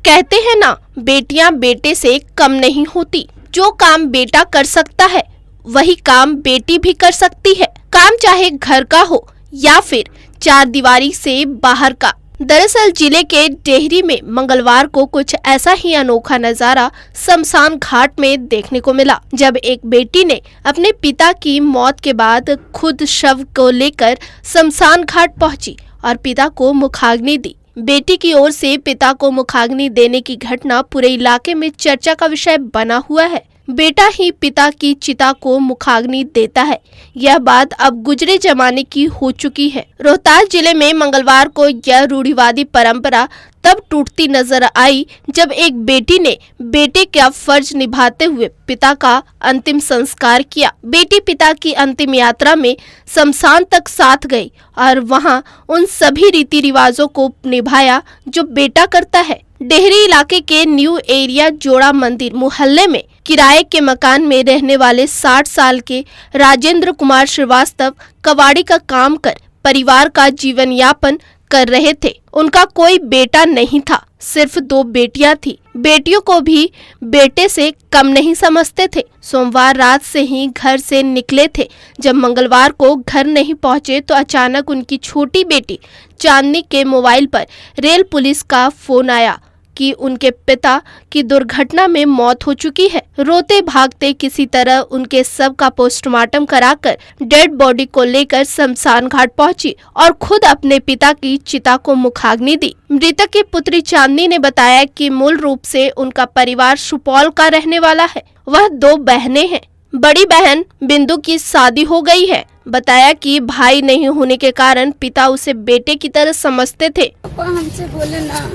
कहते हैं ना, बेटियां बेटे से कम नहीं होती। जो काम बेटा कर सकता है वही काम बेटी भी कर सकती है। काम चाहे घर का हो या फिर चार दीवारी से बाहर का। दरअसल जिले के डेहरी में मंगलवार को कुछ ऐसा ही अनोखा नजारा शमशान घाट में देखने को मिला, जब एक बेटी ने अपने पिता की मौत के बाद खुद शव को लेकर शमशान घाट पहुंची और पिता को मुखाग्नि दी। बेटी की ओर से पिता को मुखाग्नि देने की घटना पूरे इलाके में चर्चा का विषय बना हुआ है। बेटा ही पिता की चिता को मुखाग्नि देता है, यह बात अब गुजरे जमाने की हो चुकी है। रोहतास जिले में मंगलवार को यह रूढ़िवादी परंपरा तब टूटती नजर आई जब एक बेटी ने बेटे का फर्ज निभाते हुए पिता का अंतिम संस्कार किया। बेटी पिता की अंतिम यात्रा में शमशान तक साथ गई और वहां उन सभी रीति रिवाजों को निभाया जो बेटा करता है। डेहरी इलाके के न्यू एरिया जोड़ा मंदिर मोहल्ले में किराए के मकान में रहने वाले 60 साल के राजेंद्र कुमार श्रीवास्तव कबाड़ी का काम कर परिवार का जीवन यापन कर रहे थे। उनका कोई बेटा नहीं था, सिर्फ 2 बेटियां थी। बेटियों को भी बेटे से कम नहीं समझते थे। सोमवार रात से ही घर से निकले थे। जब मंगलवार को घर नहीं पहुंचे तो अचानक उनकी छोटी बेटी चांदनी के मोबाइल पर रेल पुलिस का फोन आया कि उनके पिता की दुर्घटना में मौत हो चुकी है। रोते भागते किसी तरह उनके शव का पोस्टमार्टम कराकर डेड बॉडी को लेकर शमशान घाट पहुंची और खुद अपने पिता की चिता को मुखाग्नि दी। मृतक की पुत्री चांदनी ने बताया कि मूल रूप से उनका परिवार सुपौल का रहने वाला है। वह 2 बहनें हैं। बड़ी बहन बिंदु की शादी हो गई है। बताया कि भाई नहीं होने के कारण पिता उसे बेटे की तरह समझते थे। पापा हमसे बोले ना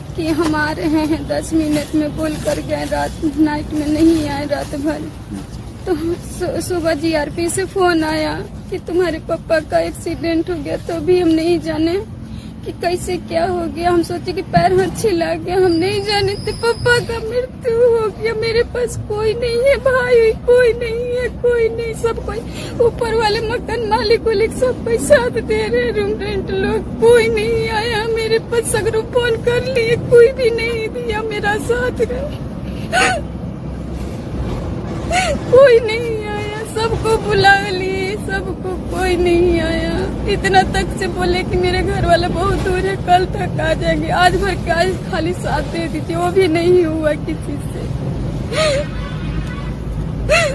कि हम आ रहे हैं, 10 मिनट में बोल कर गए, रात नाइट में नहीं आए रात भर। तो सुबह जीआरपी से फोन आया कि तुम्हारे पापा का एक्सीडेंट हो गया। तो भी हम नहीं जाने कि कैसे क्या हो गया। हम सोचे कि पैर हाथ छिला गया। हम नहीं जाने थे पापा का मृत्यु हो गया। मेरे पास कोई नहीं है, भाई कोई नहीं है, कोई नहीं। सब कोई ऊपर वाले मकान मालिक वाले सब कोई साथ दे रहे, रूम रेंट लोग, कोई नहीं आया मेरे पास। सगरों फोन कर लिए, कोई भी नहीं दिया मेरा साथ। कोई नहीं आया, सबको बुला लिए, सबको कोई नहीं आया। इतना तक से बोले कि मेरे घर वाला बहुत दूर है, कल तक आ जाएंगे। आज भर के आज खाली साथ दे दीजिए, वो भी नहीं हुआ किसी से।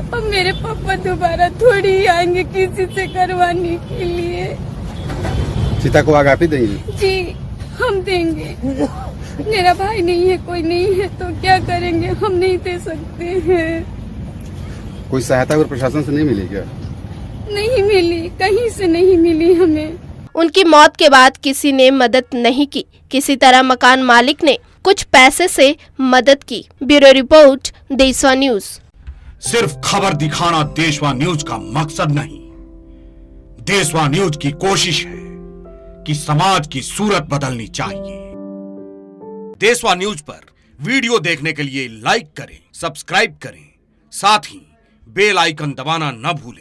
अब मेरे पापा दोबारा थोड़ी आएंगे किसी से करवाने के लिए। चिता को आग आप ही देंगे? जी हम देंगे। मेरा भाई नहीं है, कोई नहीं है तो क्या करेंगे, हम नहीं दे सकते हैं। कोई सहायता और प्रशासन से नहीं मिली क्या? नहीं मिली, कहीं से नहीं मिली हमें। उनकी मौत के बाद किसी ने मदद नहीं की। किसी तरह मकान मालिक ने कुछ पैसे से मदद की। ब्यूरो रिपोर्ट, देशवा न्यूज। सिर्फ खबर दिखाना देशवा न्यूज का मकसद नहीं। देशवा न्यूज की कोशिश है कि समाज की सूरत बदलनी चाहिए। देशवा न्यूज पर वीडियो देखने के लिए लाइक करें, सब्सक्राइब करें, साथ ही बेल आइकन दबाना न भूलें।